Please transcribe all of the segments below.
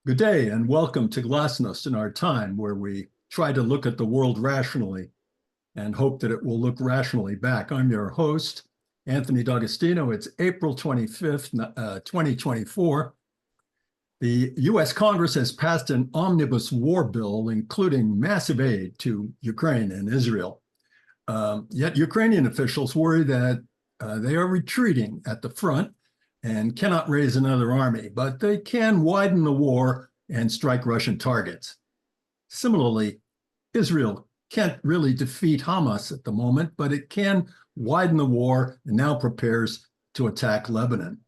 Good day and welcome to Glasnost in our time, where we try to look at the world rationally and hope that it will look rationally back. I'm your host, Anthony D'Agostino. It's April 25th, 2024. The US Congress has passed an omnibus war bill, including massive aid to Ukraine and Israel. Yet Ukrainian officials worry that they are retreating at the front and cannot raise another army, but they can widen the war and strike Russian targets. Similarly, Israel can't really defeat Hamas at the moment, but it can widen the war and now prepares to attack Lebanon.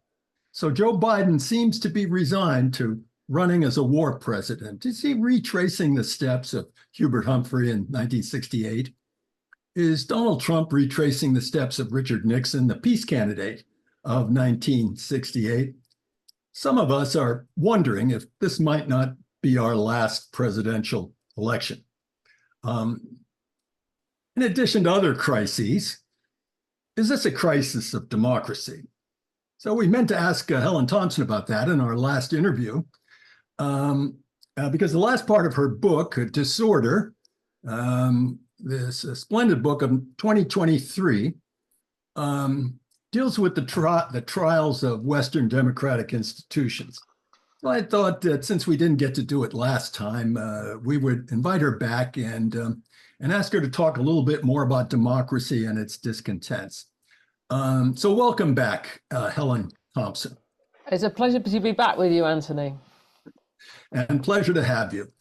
So Joe Biden seems to be resigned to running as a war president. Is he retracing the steps of Hubert Humphrey in 1968? Is Donald Trump retracing the steps of Richard Nixon, the peace candidate of 1968? Some of us are wondering if this might not be our last presidential election. In addition to other crises, is this a crisis of democracy? So we meant to ask Helen Thompson about that in our last interview, because the last part of her book, Disorder, this splendid book of 2023, deals with the trials of Western democratic institutions. So I thought that since we didn't get to do it last time, we would invite her back and ask her to talk a little bit more about democracy and its discontents. So welcome back, Helen Thompson. It's a pleasure to be back with you, Anthony. And pleasure to have you.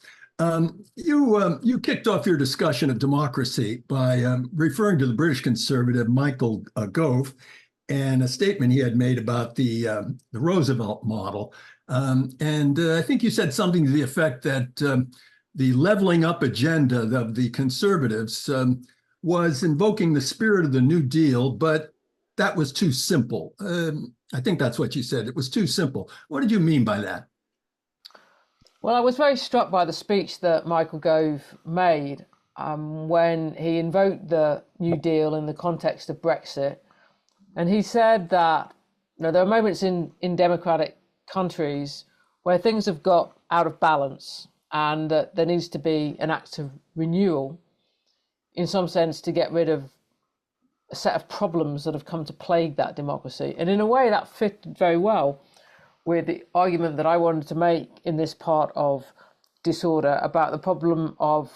You kicked off your discussion of democracy by referring to the British conservative Michael Gove and a statement he had made about the Roosevelt model. I think you said something to the effect that the leveling up agenda of the conservatives was invoking the spirit of the New Deal, but that was too simple. I think that's what you said. It was too simple. What did you mean by that? Well, I was very struck by the speech that Michael Gove made when he invoked the New Deal in the context of Brexit. And he said that there are moments in democratic countries where things have got out of balance and that there needs to be an act of renewal, in some sense, to get rid of a set of problems that have come to plague that democracy. And in a way that fit very well with the argument that I wanted to make in this part of Disorder about the problem of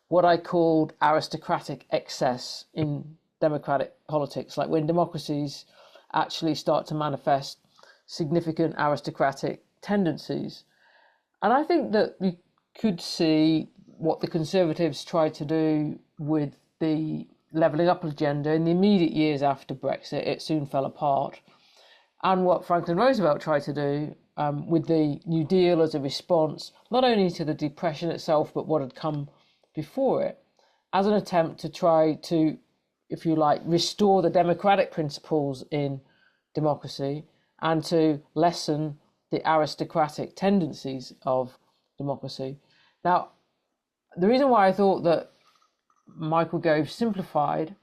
what I called aristocratic excess in democratic politics, like when democracies actually start to manifest significant aristocratic tendencies. And I think that we could see what the Conservatives tried to do with the levelling up agenda in the immediate years after Brexit. It soon fell apart. And what Franklin Roosevelt tried to do with the New Deal as a response, not only to the Depression itself, but what had come before it, as an attempt to try to, if you like, restore the democratic principles in democracy and to lessen the aristocratic tendencies of democracy. Now, the reason why I thought that Michael Gove simplified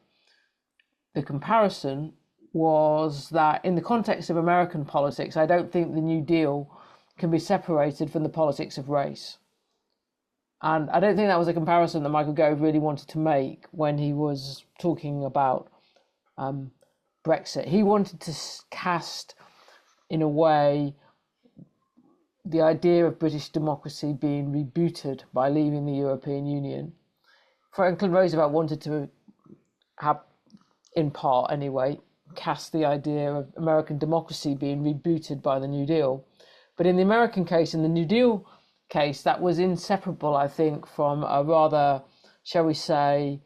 the comparison was that in the context of American politics, I don't think the New Deal can be separated from the politics of race. And I don't think that was a comparison that Michael Gove really wanted to make when he was talking about Brexit. He wanted to cast, in a way, the idea of British democracy being rebooted by leaving the European Union. Franklin Roosevelt wanted to have, in part anyway, cast the idea of American democracy being rebooted by the New Deal. But in the American case, in the New Deal case, that was inseparable, I think, from a rather, shall we say,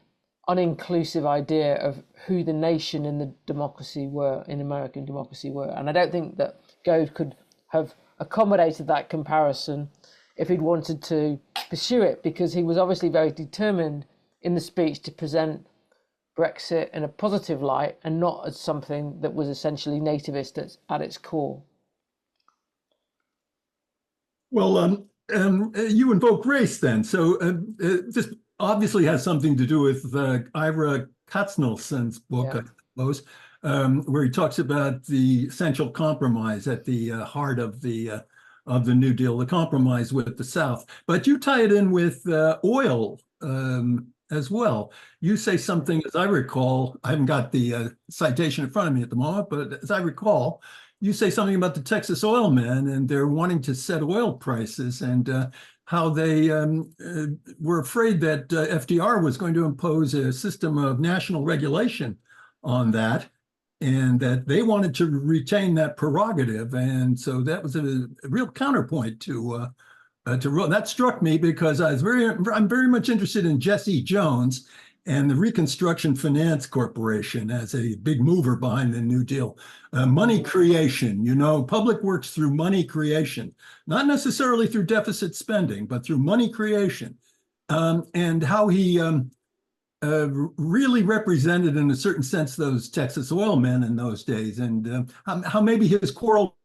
uninclusive idea of who the nation in the democracy were, in American democracy were. And I don't think that Gove could have accommodated that comparison if he'd wanted to pursue it, because he was obviously very determined in the speech to present Brexit in a positive light and not as something that was essentially nativist at its core. Well, you invoke race then. So this obviously has something to do with Ira Katznelson's book, I suppose, where he talks about the essential compromise at the heart of the of the New Deal, the compromise with the South. But you tie it in with oil as well. You say something, as I recall, I haven't got the citation in front of me at the moment, but as I recall, you say something about the Texas oil men and they're wanting to set oil prices and how they were afraid that FDR was going to impose a system of national regulation on that, and that they wanted to retain that prerogative. And so that was a real counterpoint to that struck me because I'm very much interested in Jesse Jones and the Reconstruction Finance Corporation as a big mover behind the New Deal. Money creation, public works through money creation, not necessarily through deficit spending, but through money creation. And how he really represented, in a certain sense, those Texas oil men in those days, and how maybe his quarrel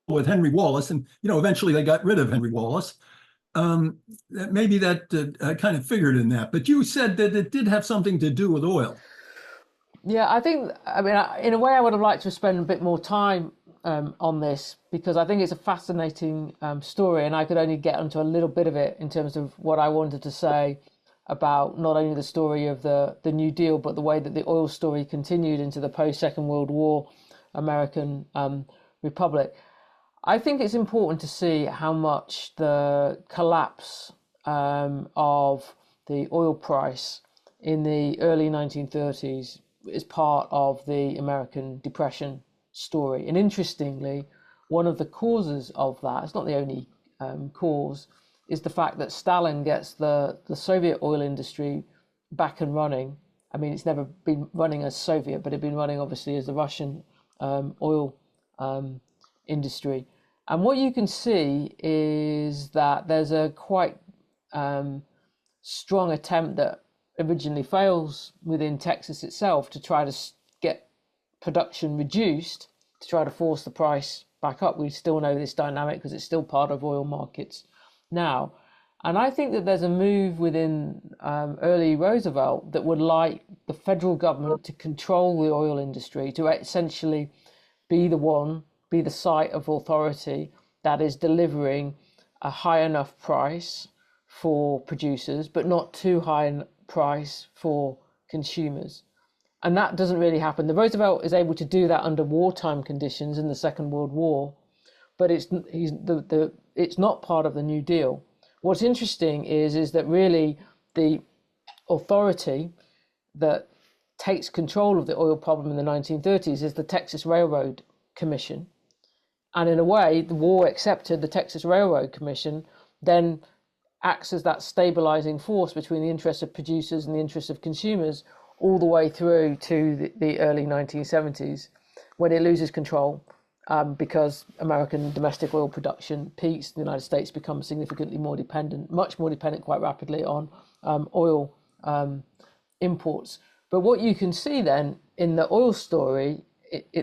with Henry Wallace, and eventually they got rid of Henry Wallace. Maybe that kind of figured in that. But you said that it did have something to do with oil. Yeah, I mean, in a way, I would have liked to spend a bit more time on this because I think it's a fascinating story, and I could only get onto a little bit of it in terms of what I wanted to say about not only the story of the New Deal, but the way that the oil story continued into the post-Second World War American Republic. I think it's important to see how much the collapse of the oil price in the early 1930s is part of the American Depression story. And interestingly, one of the causes of that, it's not the only cause, is the fact that Stalin gets the Soviet oil industry back and running. I mean, it's never been running as Soviet, but it'd been running obviously as the Russian oil industry. And what you can see is that there's a quite strong attempt that originally fails within Texas itself to try to get production reduced to try to force the price back up. We still know this dynamic because it's still part of oil markets now. And I think that there's a move within early Roosevelt that would like the federal government to control the oil industry, to essentially be the site of authority that is delivering a high enough price for producers, but not too high a price for consumers. And that doesn't really happen. The Roosevelt is able to do that under wartime conditions in the Second World War, but it's not part of the New Deal. What's interesting is that really the authority that takes control of the oil problem in the 1930s is the Texas Railroad Commission. And in a way, the war accepted the Texas Railroad Commission then acts as that stabilizing force between the interests of producers and the interests of consumers all the way through to the early 1970s when it loses control because American domestic oil production peaks. The United States becomes significantly more dependent, much more dependent quite rapidly on oil imports. But what you can see then in the oil story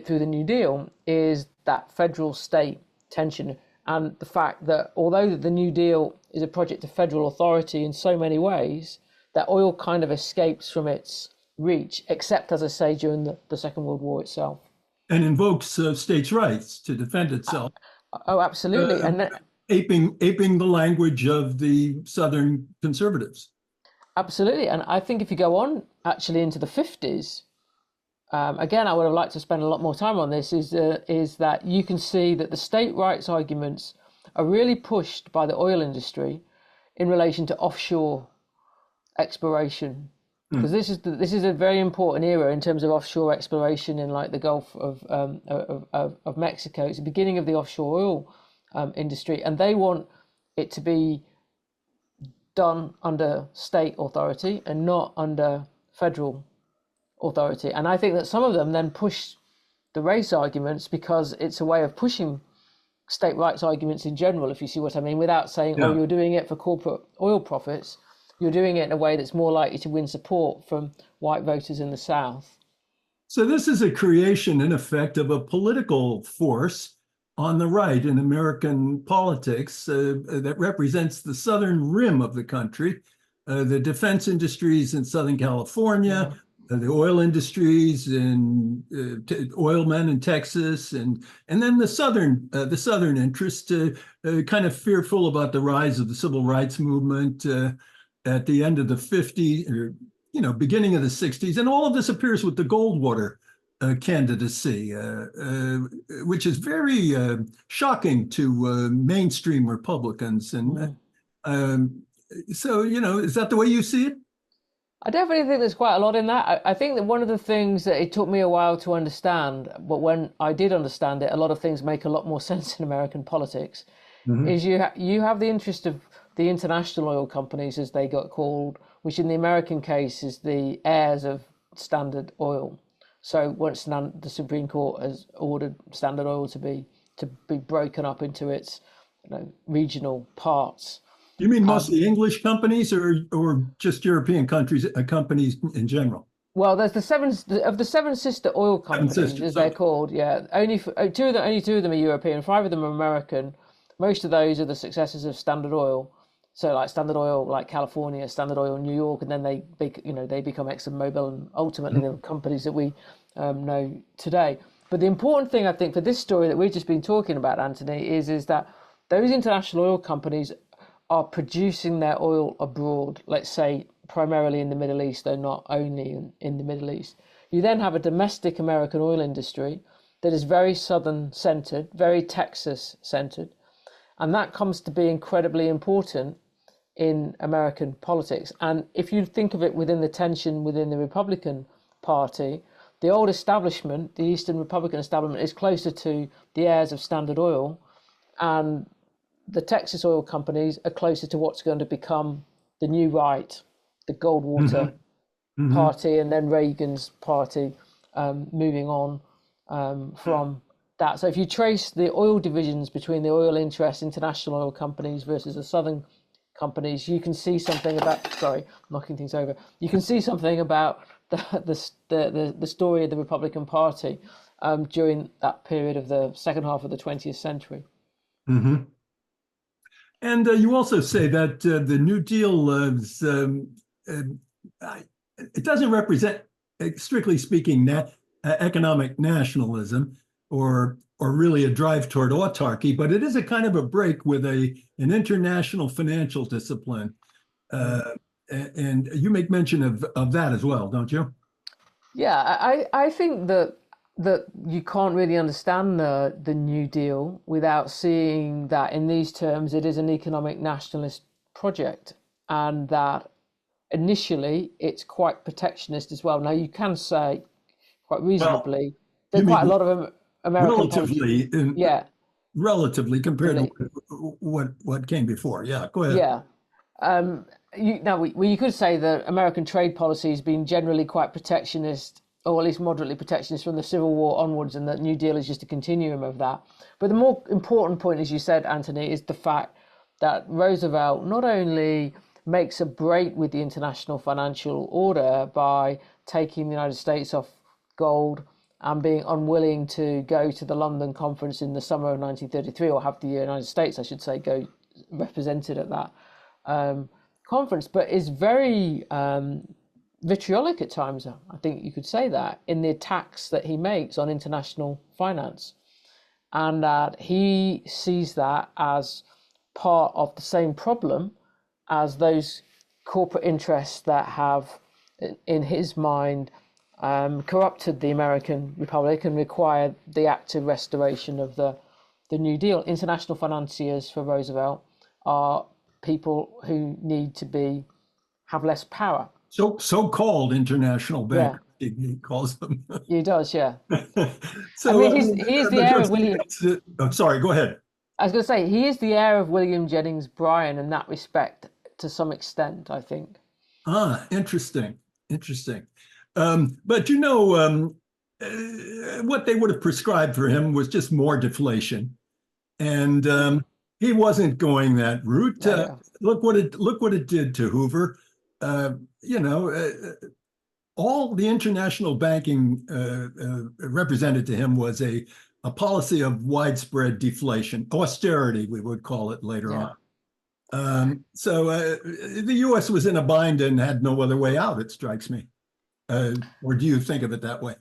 through the New Deal is that federal state tension and the fact that although the New Deal is a project of federal authority in so many ways, that oil kind of escapes from its reach, except, as I say, during the Second World War itself. And invokes states' rights to defend itself. Oh, absolutely. And aping the language of the Southern conservatives. Absolutely. And I think if you go on actually into the 50s, again, I would have liked to spend a lot more time on this, is that you can see that the state rights arguments are really pushed by the oil industry in relation to offshore exploration. Because this is a very important era in terms of offshore exploration in like the Gulf of Mexico. It's the beginning of the offshore oil industry, and they want it to be done under state authority and not under federal authority. And I think that some of them then push the race arguments because it's a way of pushing state rights arguments in general, if you see what I mean, without saying, oh, you're doing it for corporate oil profits. You're doing it in a way that's more likely to win support from white voters in the South. So this is a creation, in effect, of a political force on the right in American politics that represents the southern rim of the country, the defense industries in Southern California, the oil industries and oil men in Texas, and then the southern interest, kind of fearful about the rise of the civil rights movement at the end of the '50s, or beginning of the '60s, and all of this appears with the Goldwater candidacy, which is very shocking to mainstream Republicans. And so, is that the way you see it? I definitely think there's quite a lot in that. I think that one of the things that it took me a while to understand, but when I did understand it, a lot of things make a lot more sense in American politics, is you have the interest of the international oil companies, as they got called, which in the American case is the heirs of Standard Oil. So once the Supreme Court has ordered Standard Oil to be broken up into its regional parts. You mean mostly English companies, or just European countries, companies in general? Well, there's the seven sister oil companies, as they're called. Yeah, only two of them are European, 5 of them are American. Most of those are the successors of Standard Oil. So, like Standard Oil, like California, Standard Oil, New York, and then they become ExxonMobil, and ultimately the companies that we know today. But the important thing, I think, for this story that we've just been talking about, Anthony, is that those international oil companies are producing their oil abroad, let's say primarily in the Middle East, though not only in the Middle East. You then have a domestic American oil industry that is very southern centered, very Texas centered, and that comes to be incredibly important in American politics. And if you think of it within the tension within the Republican Party, the old establishment, the Eastern Republican establishment, is closer to the heirs of Standard Oil, and the Texas oil companies are closer to what's going to become the new right, the Goldwater party, and then Reagan's party, moving on from that. So if you trace the oil divisions between the oil interests, international oil companies versus the southern companies, you can see something about, sorry, knocking things over. You can see something about the story of the Republican Party during that period of the second half of the 20th century. And you also say that the New Deal it doesn't represent, strictly speaking, economic nationalism or really a drive toward autarky, but it is a kind of a break with an international financial discipline. And you make mention of that as well, don't you? Yeah, I think that you can't really understand the New Deal without seeing that in these terms it is an economic nationalist project, and that initially it's quite protectionist as well. Now you can say quite reasonably there are quite a lot of American relatively compared to what came before. Yeah, go ahead. Yeah. You could say that American trade policy has been generally quite protectionist, or at least moderately protectionist, from the Civil War onwards, and the New Deal is just a continuum of that. But the more important point, as you said, Anthony, is the fact that Roosevelt not only makes a break with the international financial order by taking the United States off gold and being unwilling to go to the London conference in the summer of 1933, or have the United States, I should say, go represented at that conference, but is very vitriolic at times, I think you could say that, in the attacks that he makes on international finance. And that he sees that as part of the same problem as those corporate interests that have, in his mind, corrupted the American Republic and required the active restoration of the New Deal. International financiers for Roosevelt are people who need to have less power. So-called international bank, he calls them. He does, yeah. So I mean, he is the heir of William. I'm sorry, go ahead. I was going to say, he is the heir of William Jennings Bryan in that respect, to some extent, I think. Interesting. But what they would have prescribed for him was just more deflation, and he wasn't going that route. Look what it did to Hoover. All the international banking represented to him was a policy of widespread deflation, austerity, we would call it later on. So the U.S. was in a bind and had no other way out, it strikes me. Or do you think of it that way?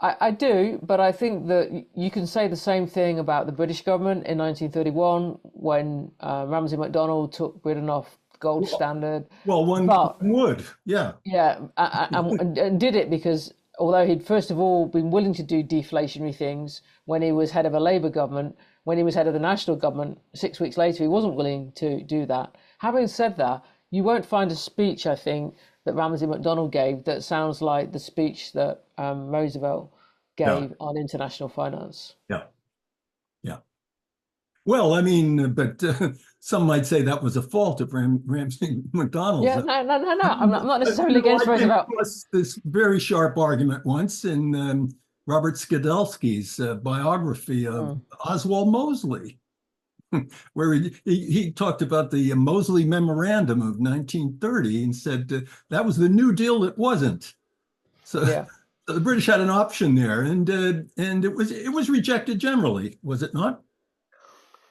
I do, but I think that you can say the same thing about the British government in 1931 when Ramsay MacDonald took Britain off the gold Well, standard. well, one But would, yeah. yeah, and did it because although he'd first of all been willing to do deflationary things when he was head of a Labour government, when he was head of the national government, 6 weeks later he wasn't willing to do that. Having said that, you won't find a speech, I think, that Ramsay MacDonald gave that sounds like the speech that Roosevelt Yeah, gave on international finance. yeah, yeah. Well, I mean, but some might say that was a fault of Ramsay MacDonald's. Yeah, no. I'm not You necessarily know, against I came Roosevelt. across this very sharp argument once in Robert Skidelsky's biography of Mm. Oswald Mosley, where he talked about the Mosley Memorandum of 1930 and said that was the New Deal that wasn't. So, Yeah. so the British had an option there, and it was rejected generally, was it not?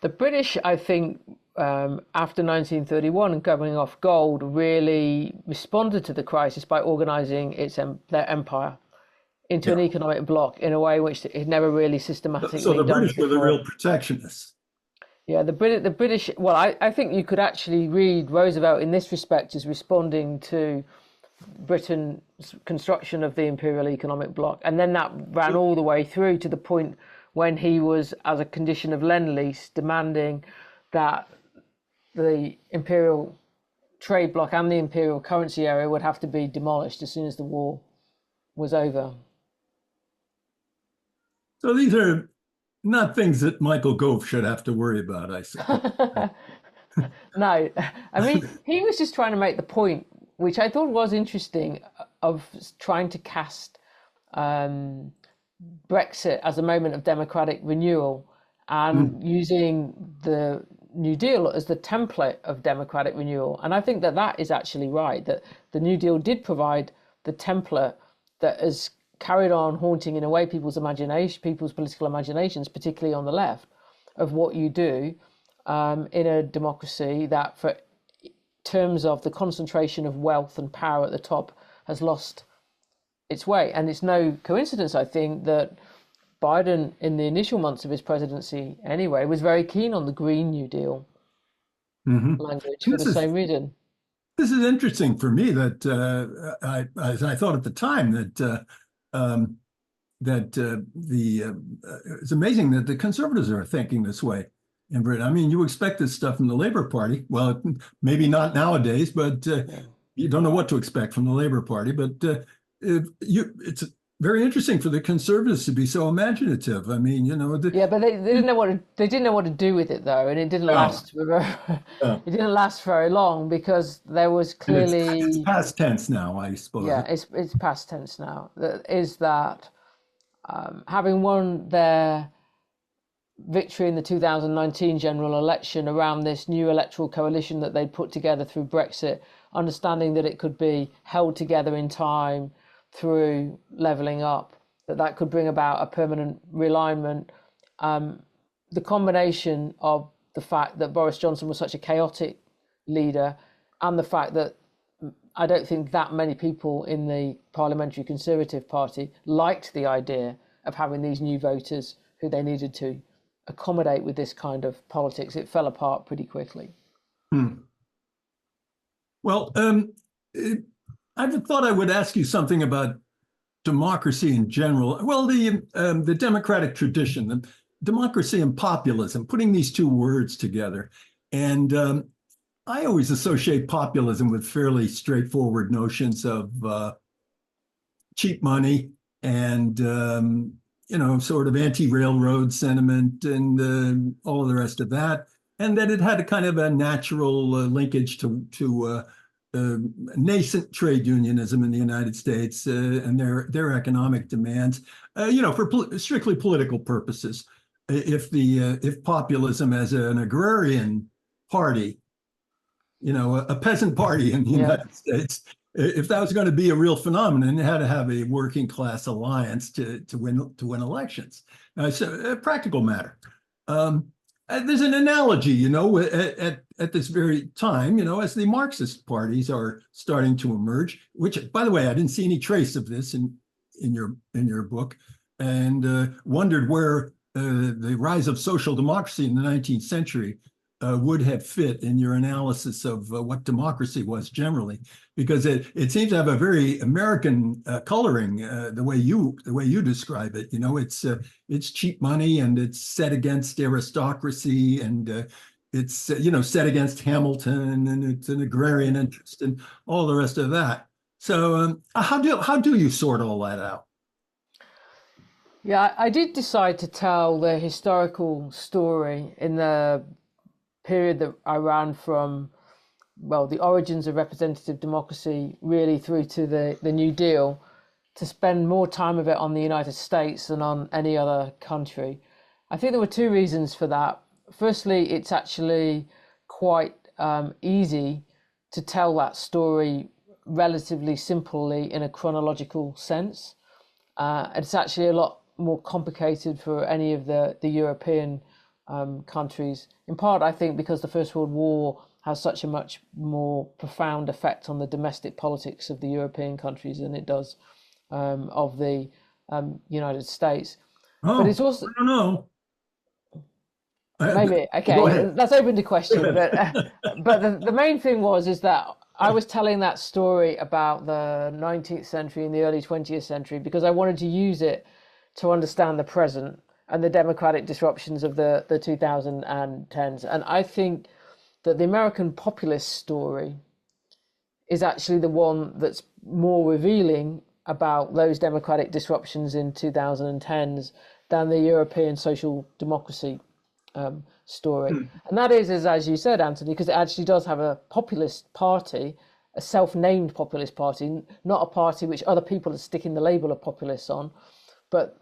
The British, I think, after 1931 and going off gold, really responded to the crisis by organising their empire into Yeah. an economic bloc in a way which it had never really So systematically the done British were the before. real protectionists. Yeah, the British. Well, I think you could actually read Roosevelt in this respect as responding to Britain's construction of the imperial economic bloc, and then that ran all the way through to the point when he was, as a condition of Lend-Lease, demanding that the imperial trade bloc and the imperial currency area would have to be demolished as soon as the war was over. So these are not things that Michael Gove should have to worry about, I suppose. No, I mean, he was just trying to make the point, which I thought was interesting, of trying to cast Brexit as a moment of democratic renewal and using the New Deal as the template of democratic renewal. And I think that that is actually right, that the New Deal did provide the template that has carried on haunting in a way people's political imaginations, particularly on the left, of what you do in a democracy that, for terms of the concentration of wealth and power at the top, has lost its way. And it's no coincidence, I think, that Biden, in the initial months of his presidency anyway, was very keen on the Green New Deal Mhm. language for This the is same reason. this is interesting for me that as I thought at the time that it's amazing that the conservatives are thinking this way in Britain. I mean, you expect this stuff from the Labour Party. Well, maybe not nowadays, but Yeah. you don't know what to expect from the Labour Party. But it's very interesting for the conservatives to be so imaginative. I mean, Yeah, but they didn't know they didn't know what to do with it though, and it didn't no, last it no. didn't last very long because there was And it's clearly, past tense now, I suppose. yeah, it's past tense now. That is that having won their victory in the 2019 general election around this new electoral coalition that they'd put together through Brexit, understanding that it could be held together in time through levelling up, that could bring about a permanent realignment. The combination of the fact that Boris Johnson was such a chaotic leader and the fact that I don't think that many people in the Parliamentary Conservative Party liked the idea of having these new voters who they needed to accommodate with this kind of politics. It fell apart pretty quickly. Well, I thought I would ask you something about democracy in general. Well, the democratic tradition, the democracy and populism, putting these two words together. And I always associate populism with fairly straightforward notions of cheap money and sort of anti-railroad sentiment and all of the rest of that, and that it had a kind of a natural linkage to nascent trade unionism in the United States and their economic demands, for strictly political purposes. If populism as an agrarian party, a peasant party in the Yeah. United States, if that was going to be a real phenomenon, it had to have a working class alliance to win elections. So a practical matter. there's an analogy, at this very time, as the Marxist parties are starting to emerge, which, by the way, I didn't see any trace of this in your book, and wondered where the rise of social democracy in the 19th century would have fit in your analysis of what democracy was generally, because it seems to have a very American coloring, the way you describe it. It's cheap money, and it's set against aristocracy, and it's set against Hamilton, and it's an agrarian interest, and all the rest of that. So how do you sort all that out? Yeah, I did decide to tell the historical story in the period that I ran from, well, the origins of representative democracy really through to the New Deal, to spend more time of it on the United States than on any other country. I think there were two reasons for that. Firstly, it's actually quite easy to tell that story relatively simply in a chronological sense. It's actually a lot more complicated for any of the European countries, in part, I think, because the First World War has such a much more profound effect on the domestic politics of the European countries than it does of the United States. But Oh, it's also, I don't know. maybe, Go okay, ahead. that's open to question. But the main thing is that I was telling that story about the 19th century and the early 20th century because I wanted to use it to understand the present and the democratic disruptions of the 2010s. And I think that the American populist story is actually the one that's more revealing about those democratic disruptions in 2010s than the European social democracy story. And that is, as you said, Anthony, because it actually does have a populist party, a self-named populist party, not a party which other people are sticking the label of populists on, but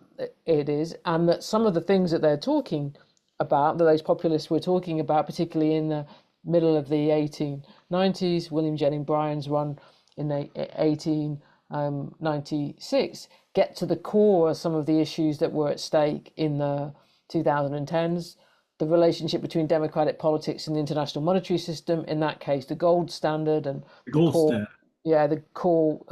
it is. And that some of the things that they're talking about, that those populists were talking about, particularly in the middle of the 1890s, William Jennings Bryan's run in 1896, get to the core of some of the issues that were at stake in the 2010s. The relationship between democratic politics and the international monetary system, in that case, the gold standard, and The the gold call, standard. yeah, the call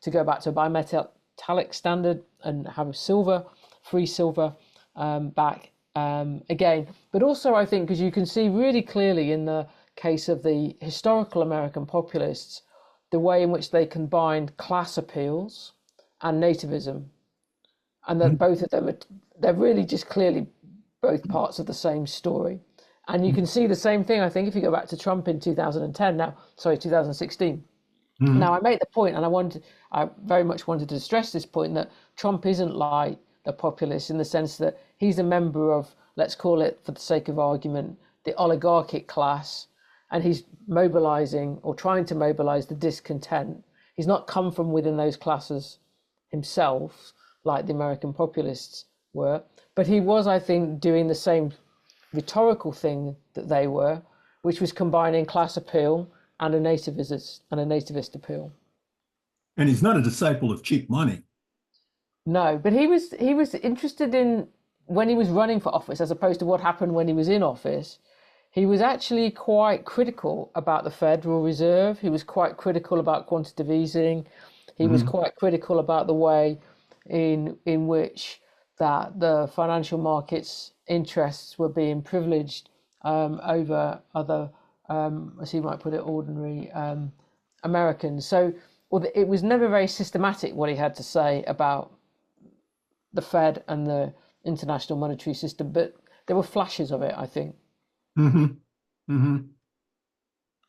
to go back to a bimetallic standard and have silver, free silver back again. But also, I think, because you can see really clearly in the case of the historical American populists, the way in which they combined class appeals and nativism, and that both of them they're really just clearly both parts of the same story. And you can see the same thing, I think, if you go back to Trump in 2016. Now, I made the point, and I very much wanted to stress this point, that Trump isn't like the populists in the sense that he's a member of, let's call it, for the sake of argument, the oligarchic class, and he's mobilizing or trying to mobilize the discontent. He's not come from within those classes himself, like the American populists were, but he was, I think, doing the same rhetorical thing that they were, which was combining class appeal and a nativist appeal. And he's not a disciple of cheap money. No, but he was interested in, when he was running for office, as opposed to what happened when he was in office. He was actually quite critical about the Federal Reserve. He was quite critical about quantitative easing. He was quite critical about the way in which that the financial markets' interests were being privileged over other, as he might put it, ordinary Americans. So it was never very systematic what he had to say about the Fed and the international monetary system, but there were flashes of it, I think. Mm-hmm. Mm-hmm.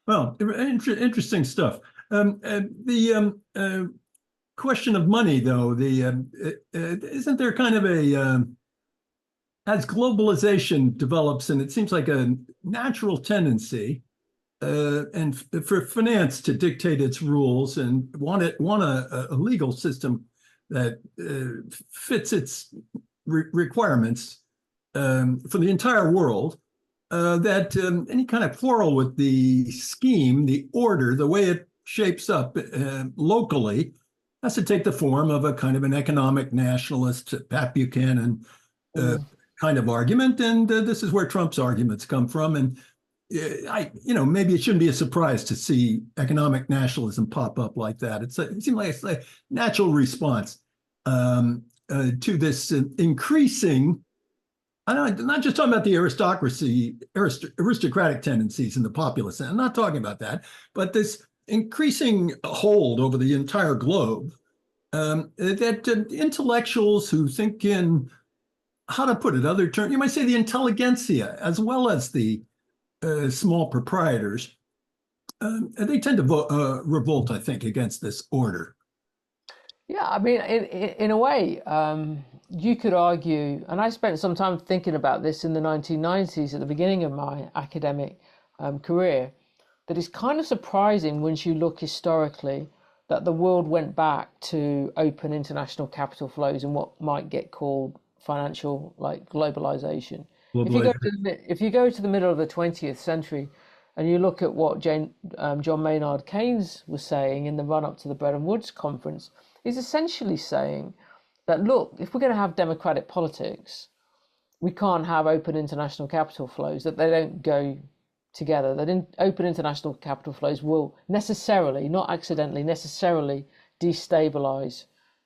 Well, interesting stuff. The question of money, though, isn't there kind of as globalization develops, and it seems like a natural tendency, and for finance to dictate its rules and want a legal system that fits its requirements for the entire world, that any kind of quarrel with the scheme, the order, the way it shapes up locally, has to take the form of a kind of an economic nationalist, Pat Buchanan, Mm. kind of argument, and this is where Trump's arguments come from. And maybe it shouldn't be a surprise to see economic nationalism pop up like that. It seems like it's a natural response to this increasing. I'm not just talking about the aristocratic tendencies in the populace. I'm not talking about that, but this increasing hold over the entire globe that intellectuals who think in, how to put it, other terms, you might say the intelligentsia, as well as the small proprietors, they tend to revolt, I think, against this order. Yeah, I mean, in a way, you could argue, and I spent some time thinking about this in the 1990s at the beginning of my academic career, that it's kind of surprising once you look historically that the world went back to open international capital flows and what might get called financial, like, globalization. If you go to the middle of the 20th century and you look at what John Maynard Keynes was saying in the run-up to the Bretton Woods conference, he's essentially saying that, look, if we're going to have democratic politics, we can't have open international capital flows, that they don't go together, that open international capital flows will necessarily, not accidentally, necessarily destabilize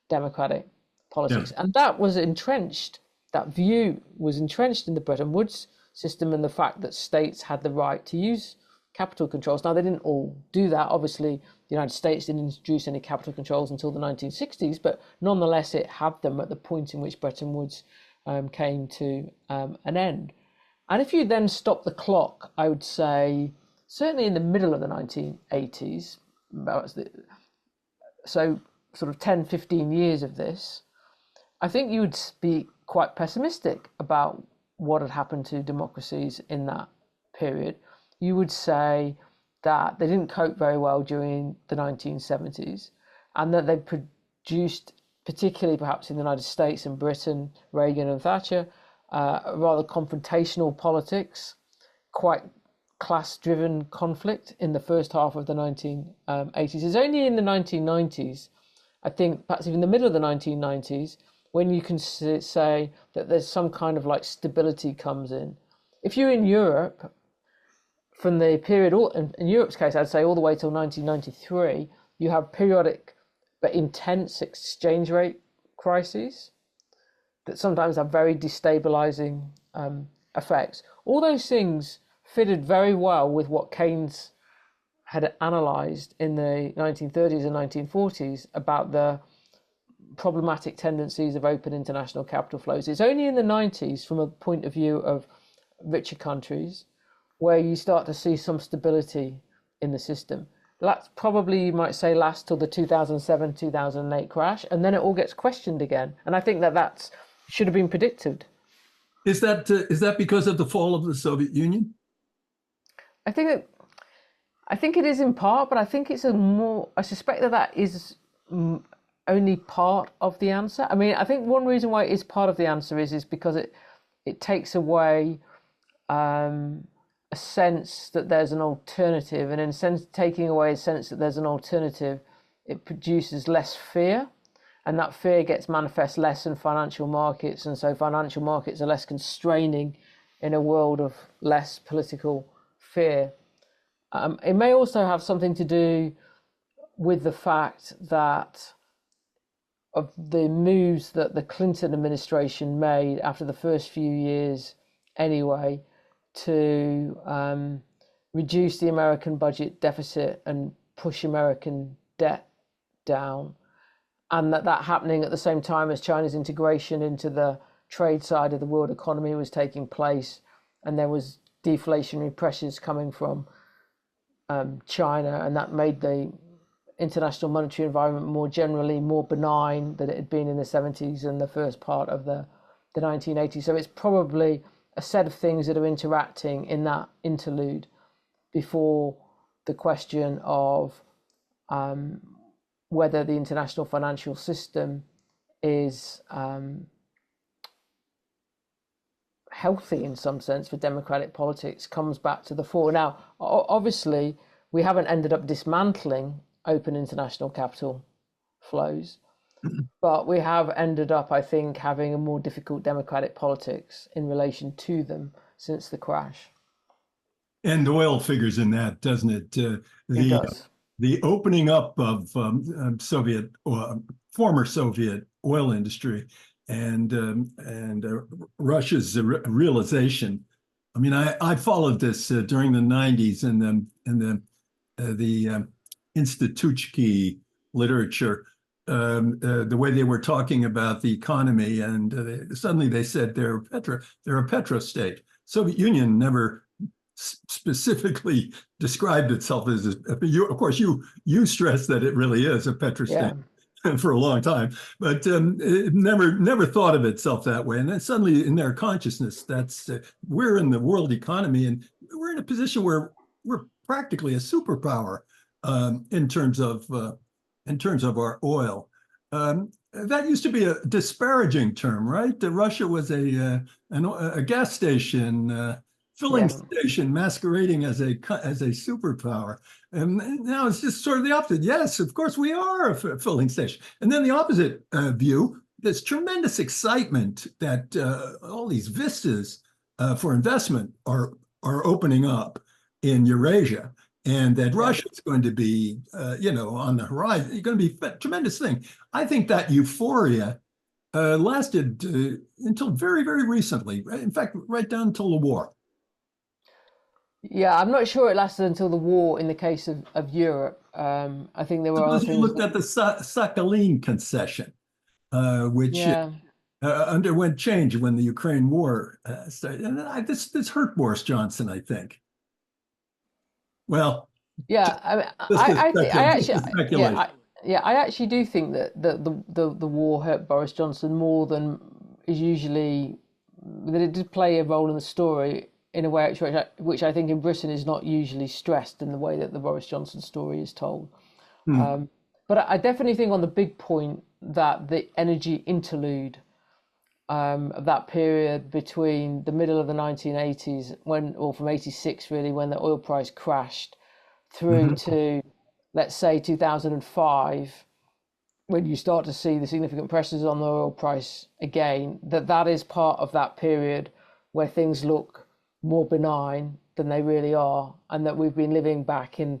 democratic politics. Yeah. And that was entrenched, that view was entrenched in the Bretton Woods system, and the fact that states had the right to use capital controls. Now, they didn't all do that. Obviously, the United States didn't introduce any capital controls until the 1960s, but nonetheless, it had them at the point in which Bretton Woods came to an end. And if you then stop the clock, I would say, certainly in the middle of the 1980s, so sort of 10, 15 years of this, I think you would be quite pessimistic about what had happened to democracies in that period. You would say that they didn't cope very well during the 1970s, and that they produced, particularly perhaps in the United States and Britain, Reagan and Thatcher, rather confrontational politics, quite class-driven conflict in the first half of the 1980s. It's only in the 1990s, I think, perhaps even the middle of the 1990s, when you can say that there's some kind of like stability comes in. If you're in Europe, from the period, in Europe's case, I'd say all the way till 1993, you have periodic but intense exchange rate crises that sometimes have very destabilizing effects. All those things fitted very well with what Keynes had analyzed in the 1930s and 1940s about the problematic tendencies of open international capital flows. It's only in the 90s, from a point of view of richer countries, where you start to see some stability in the system. That's probably, you might say, lasts till the 2007-2008 crash, and then it all gets questioned again. And I think that should have been predicted. Is that because of the fall of the Soviet Union? I think it is in part, but I think it's I suspect that is only part of the answer. I mean, I think one reason why it is part of the answer is because it takes away a sense that there's an alternative, and in taking away a sense that there's an alternative, it produces less fear, and that fear gets manifest less in financial markets, and so financial markets are less constraining in a world of less political fear. It may also have something to do with the fact that of the moves that the Clinton administration made after the first few years anyway, to reduce the American budget deficit and push American debt down, and that happening at the same time as China's integration into the trade side of the world economy was taking place, and there was deflationary pressures coming from China, and that made the international monetary environment more generally more benign than it had been in the 70s and the first part of the 1980s. So it's probably a set of things that are interacting in that interlude before the question of whether the international financial system is healthy in some sense for democratic politics comes back to the fore. Now, obviously, we haven't ended up dismantling open international capital flows, but we have ended up, I think, having a more difficult democratic politics in relation to them since the crash. And oil figures in that, doesn't it? It The does. the opening up of Soviet former Soviet oil industry and Russia's realization. I mean, I followed this during the '90s and the Institutski literature, the way they were talking about the economy, and suddenly they said they're a petro state. Soviet Union never specifically described itself as of course you stress that it really is a petrostate Yeah. for a long time, but it never thought of itself that way. And then suddenly in their consciousness, that's we're in the world economy, and we're in a position where we're practically a superpower in terms of our oil. That used to be a disparaging term, right? Russia was a gas station, filling Yeah. station masquerading as a superpower. And now it's just sort of the opposite. Yes, of course we are a filling station. And then the opposite view, there's tremendous excitement that all these vistas for investment are opening up in Eurasia, and that Yeah. Russia is going to be, on the horizon. It's going to be a tremendous thing. I think that euphoria lasted until very, very recently. In fact, right down until the war. Yeah, I'm not sure it lasted until the war in the case of Europe. I think there were other Suppose you things looked that, at the Sakhalin concession, which yeah. underwent change when the Ukraine war started. And this hurt Boris Johnson, I think. Well, Yeah, I mean, just to I speculate. Just actually, to speculate. I actually do think that the war hurt Boris Johnson more than is usually, that it did play a role in the story in a way which I think in Britain is not usually stressed in the way that the Boris Johnson story is told. Hmm. But I definitely think on the big point that the energy interlude of that period between the middle of the 1980s, or from 86 really, when the oil price crashed, through Mhm. to, let's say, 2005, when you start to see the significant pressures on the oil price again, that is part of that period where things look more benign than they really are, and that we've been living back in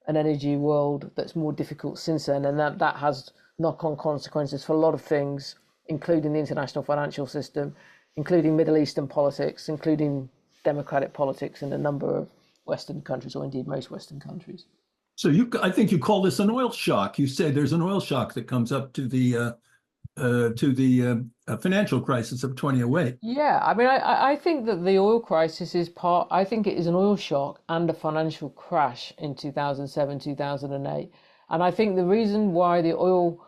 an energy world that's more difficult since then, and that has knock-on consequences for a lot of things, including the international financial system, including Middle Eastern politics, including democratic politics in a number of Western countries, or indeed most Western countries. So I think you call this an oil shock. You say there's an oil shock that comes up to the financial crisis of 2008. Yeah, I mean, I think that the oil crisis is part, I think it is an oil shock and a financial crash in 2007, 2008. And I think the reason why the oil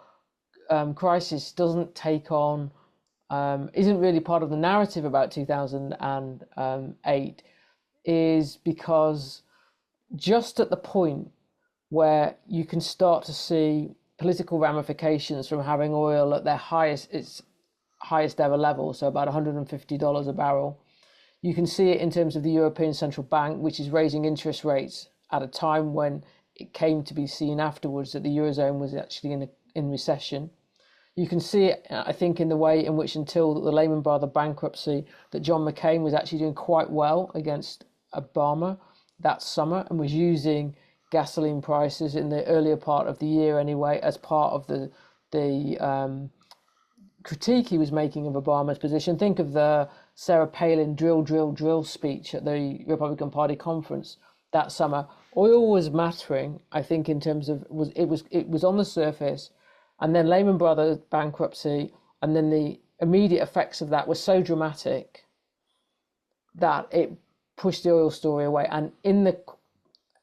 crisis doesn't take on, isn't really part of the narrative about 2008 is because just at the point where you can start to see political ramifications from having oil at its highest ever level, so about $150 a barrel. You can see it in terms of the European Central Bank, which is raising interest rates at a time when it came to be seen afterwards that the Eurozone was actually in recession. You can see it, I think, in the way in which until the Lehman Brothers bankruptcy, that John McCain was actually doing quite well against Obama that summer and was using gasoline prices in the earlier part of the year anyway as part of the critique he was making of Obama's position. Think of the Sarah Palin drill, drill, drill speech at the Republican Party conference that summer. Oil was mattering, I think, in terms of it was on the surface, and then Lehman Brothers bankruptcy, and then the immediate effects of that were so dramatic that it pushed the oil story away. And in the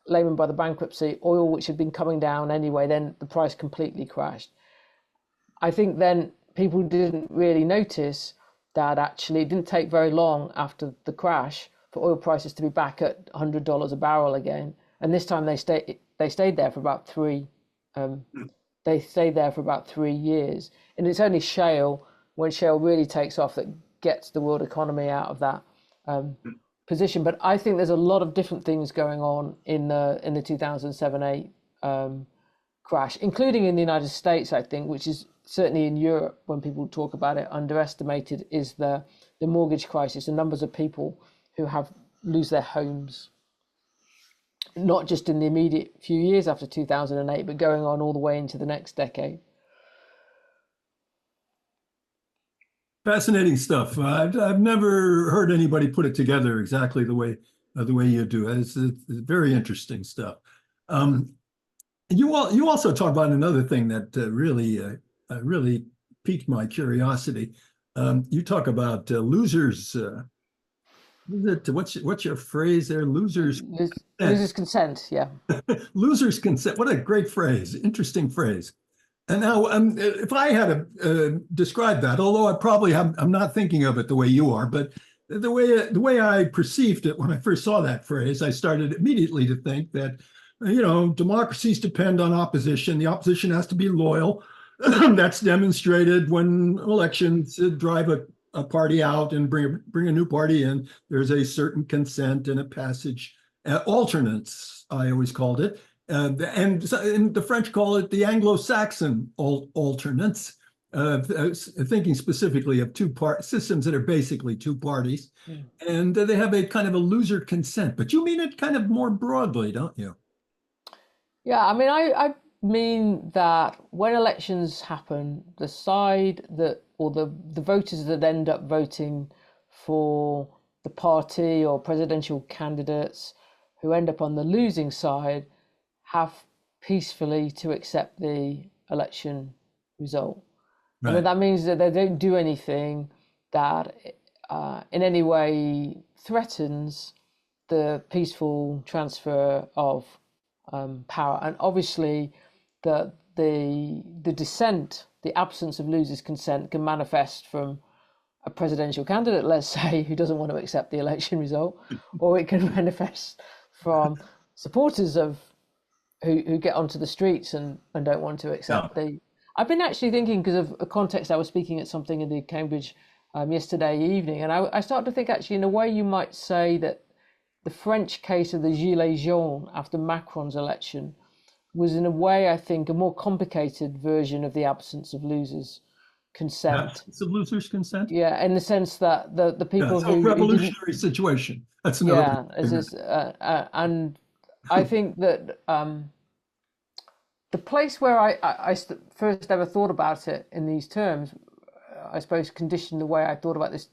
Lehman Brothers bankruptcy, oil, which had been coming down anyway, then the price completely crashed. I think then people didn't really notice that actually it didn't take very long after the crash for oil prices to be back at $100 a barrel again. And this time they stayed there for about they stayed there for about 3 years. And it's only shale, when shale really takes off, that gets the world economy out of that position. But I think there's a lot of different things going on in the 2007-8 crash, including in the United States, I think, which is certainly in Europe, when people talk about it, underestimated, is the mortgage crisis, the numbers of people who have lose their homes, not just in the immediate few years after 2008, but going on all the way into the next decade. Fascinating stuff. I've never heard anybody put it together exactly the way you do. It's very interesting stuff. Um, you also talk about another thing that really piqued my curiosity. You talk about losers. What's your phrase there? Losers consent. Losers consent, yeah. Losers consent. What a great phrase. Interesting phrase. And now, if I had to describe that, although I'm not thinking of it the way you are, but the way I perceived it when I first saw that phrase, I started immediately to think that, democracies depend on opposition. The opposition has to be loyal. That's demonstrated when elections drive a party out and bring a new party in. There's a certain consent and a passage. Alternates, I always called it. And the French call it the Anglo-Saxon alternates, thinking specifically of systems that are basically two parties. And they have a kind of a loser consent. But you mean it kind of more broadly, don't you? Yeah, I mean, I mean that when elections happen, the side that, or the voters that end up voting for the party or presidential candidates who end up on the losing side have peacefully to accept the election result. Right. And that means that they don't do anything that in any way threatens the peaceful transfer of power. And obviously the dissent, the absence of losers' consent can manifest from a presidential candidate, let's say, who doesn't want to accept the election result, or it can manifest from supporters of who get onto the streets and don't want to accept the. I've been actually thinking, because of a context, I was speaking at something in the Cambridge yesterday evening, and I started to think, actually, in a way you might say that the French case of the Gilets jaunes after Macron's election was, in a way, I think, a more complicated version of the absence of losers' consent. Absence of losers' consent? Yeah, in the sense that the people who revolutionary situation. That's another. Yeah, and I think that the place where I first ever thought about it in these terms, I suppose, conditioned the way I thought about this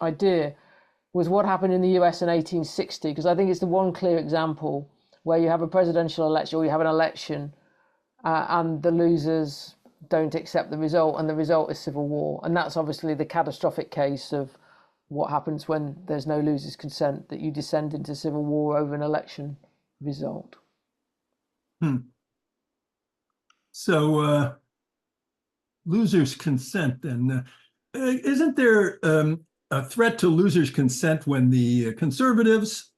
idea, was what happened in the US in 1860, because I think it's the one clear example where you have a presidential election, or you have an election, and the losers don't accept the result, and the result is civil war. And that's obviously the catastrophic case of what happens when there's no losers' consent, that you descend into civil war over an election result. So losers' consent, then. Isn't there a threat to losers' consent when the conservatives,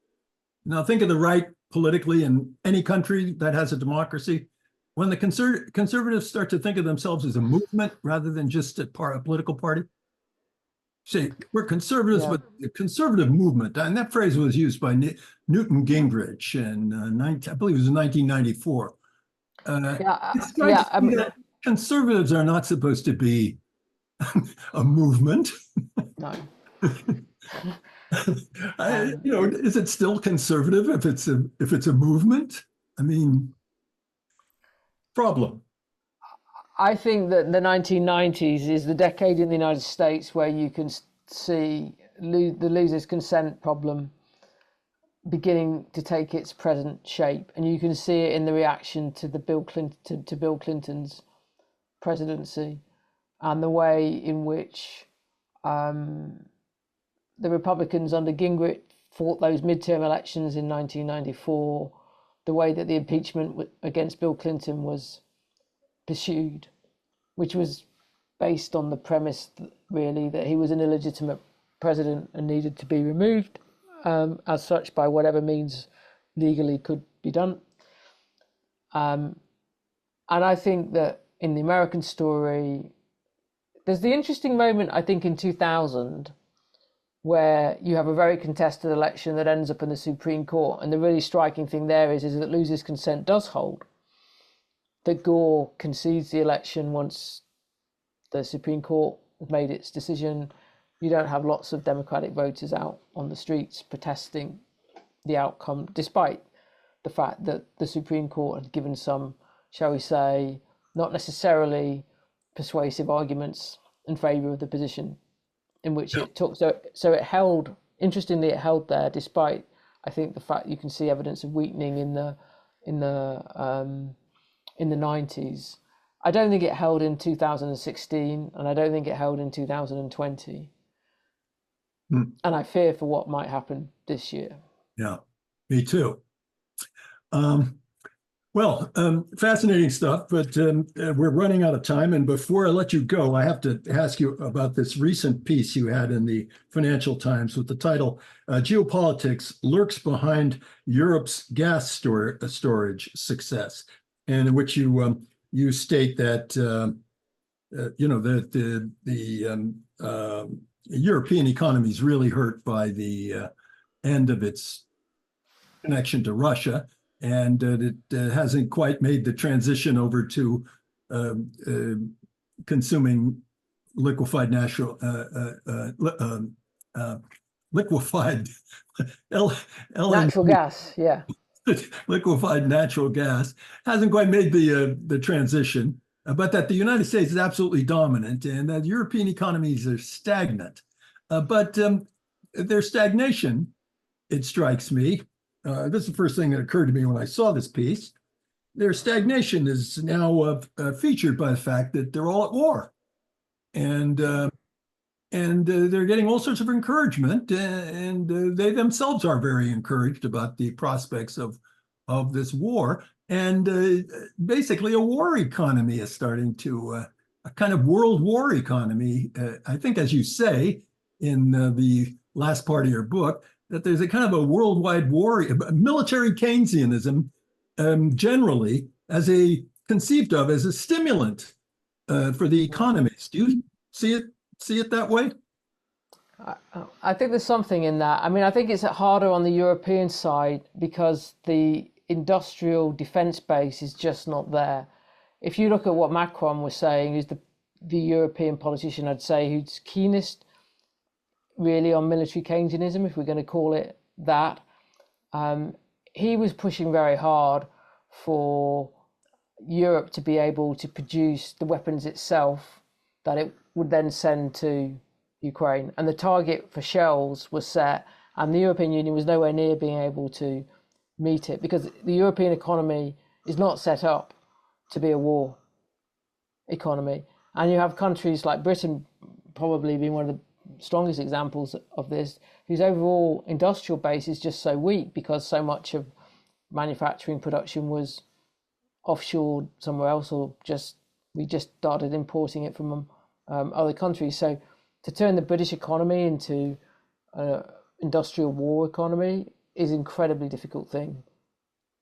now think of the right politically in any country that has a democracy, when the conservatives start to think of themselves as a movement rather than just a political party? Say, we're conservatives, but the conservative movement, and that phrase was used by Newton Gingrich in, I believe it was in 1994. Conservatives are not supposed to be a movement. No. Is it still conservative if it's a movement? I mean, problem. I think that the 1990s is the decade in the United States where you can see the losers' consent problem beginning to take its present shape, and you can see it in the reaction to Bill Clinton's presidency, and the way in which the Republicans under Gingrich fought those midterm elections in 1994, the way that the impeachment against Bill Clinton was pursued, which was based on the premise, really, that he was an illegitimate president and needed to be removed as such by whatever means legally could be done. And I think that in the American story, there's the interesting moment, I think, in 2000, where you have a very contested election that ends up in the Supreme Court. And the really striking thing there is that losers' consent does hold. that Gore concedes the election once the Supreme Court has made its decision. You don't have lots of Democratic voters out on the streets protesting the outcome, despite the fact that the Supreme Court had given some, shall we say, not necessarily persuasive arguments in favour of the position in which it took. So it held, interestingly, it held there, despite, I think, the fact you can see evidence of weakening in the 90s. I don't think it held in 2016, and I don't think it held in 2020. And I fear for what might happen this year. Yeah, me too. Fascinating stuff, but we're running out of time. And before I let you go, I have to ask you about this recent piece you had in the Financial Times with the title, Geopolitics Lurks Behind Europe's Gas Storage Success, and in which you state that, the European economy is really hurt by the end of its connection to Russia, and it hasn't quite made the transition over to consuming liquefied natural liquefied natural gas, yeah. Liquefied natural gas hasn't quite made the transition, but that the United States is absolutely dominant and that European economies are stagnant. But their stagnation, it strikes me, this is the first thing that occurred to me when I saw this piece, their stagnation is now featured by the fact that they're all at war. And they're getting all sorts of encouragement, and they themselves are very encouraged about the prospects of this war. And basically, a war economy is starting to, a kind of world war economy. I think, as you say in the last part of your book, that there's a kind of a worldwide war, military Keynesianism, generally conceived of as a stimulant for the economies. Do you see it that way? I think there's something in that. I mean, I think it's harder on the European side because the industrial defense base is just not there. If you look at what Macron was saying, who's the European politician, I'd say, who's keenest really on military Keynesianism, if we're going to call it that, he was pushing very hard for Europe to be able to produce the weapons itself that it would then send to Ukraine. And the target for shells was set, and the European Union was nowhere near being able to meet it because the European economy is not set up to be a war economy. And you have countries like Britain probably being one of the strongest examples of this, whose overall industrial base is just so weak because so much of manufacturing production was offshore somewhere else, or we just started importing it from other countries. So to turn the British economy into an industrial war economy is an incredibly difficult thing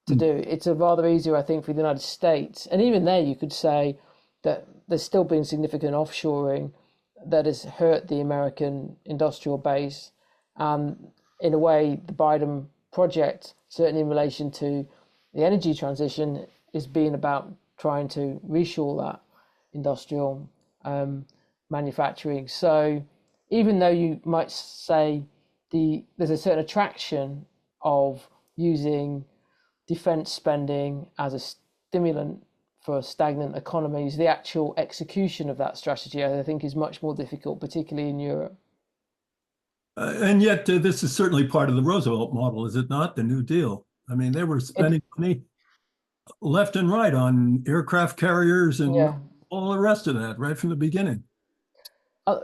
to do. It's a rather easier, I think, for the United States. And even there, you could say that there's still been significant offshoring that has hurt the American industrial base. In a way, the Biden project, certainly in relation to the energy transition, is being about trying to reshore that industrial manufacturing. So even though you might say there's a certain attraction of using defense spending as a stimulant for stagnant economies, the actual execution of that strategy, I think, is much more difficult, particularly in Europe. And yet, this is certainly part of the Roosevelt model, is it not? The New Deal. I mean, they were spending money left and right on aircraft carriers and all the rest of that right from the beginning.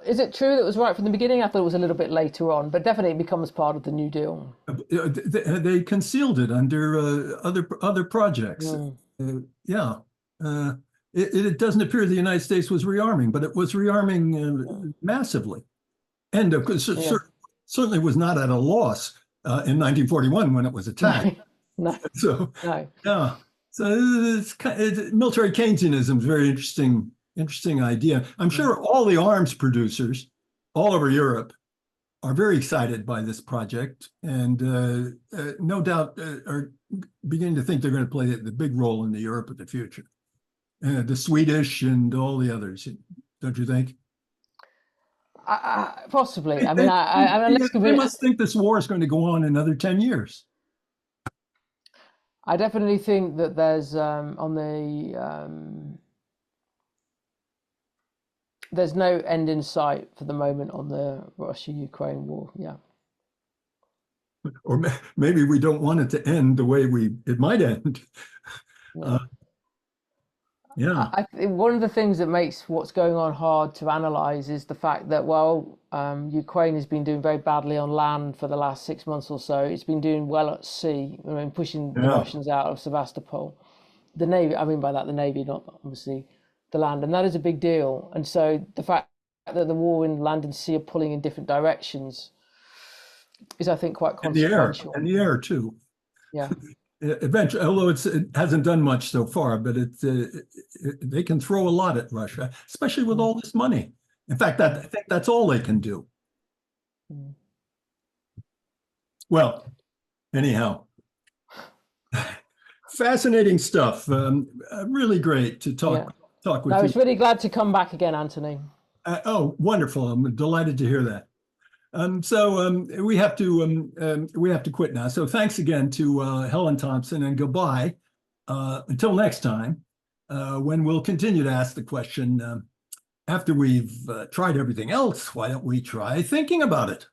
Is it true that it was right from the beginning? I thought it was a little bit later on, but definitely it becomes part of the New Deal. They concealed it under other projects. It doesn't appear the United States was rearming, but it was rearming massively. And of course, certainly was not at a loss in 1941 when it was attacked. No. So, yeah. So military Keynesianism is a very interesting idea. I'm sure all the arms producers all over Europe are very excited by this project, and no doubt are beginning to think they're going to play the big role in the Europe of the future. the Swedish and all the others, don't you think? Possibly. I They, mean, I mean, let's they compare. must think this war is going to go on another 10 years. I definitely think that there's no end in sight for the moment on the Russia-Ukraine war. Yeah. Or maybe we don't want it to end the way it might end. Yeah. Yeah. I think one of the things that makes what's going on hard to analyze is the fact that, well, Ukraine has been doing very badly on land for the last 6 months or so. It's been doing well at sea, I mean, pushing the Yeah. Russians out of Sevastopol. The Navy, I mean by that the Navy, not obviously the land, and that is a big deal. And so the fact that the war in land and sea are pulling in different directions is, I think, quite consequential. And the air too. Yeah. Eventually, although it hasn't done much so far, but they can throw a lot at Russia, especially with all this money. In fact, I think that's all they can do. Mm. Well, anyhow, fascinating stuff. Really great to talk with I you. was really glad to come back again, Anthony. Oh, wonderful! I'm delighted to hear that. We have to quit now. So thanks again to Helen Thompson, and goodbye until next time, when we'll continue to ask the question, after we've tried everything else, why don't we try thinking about it?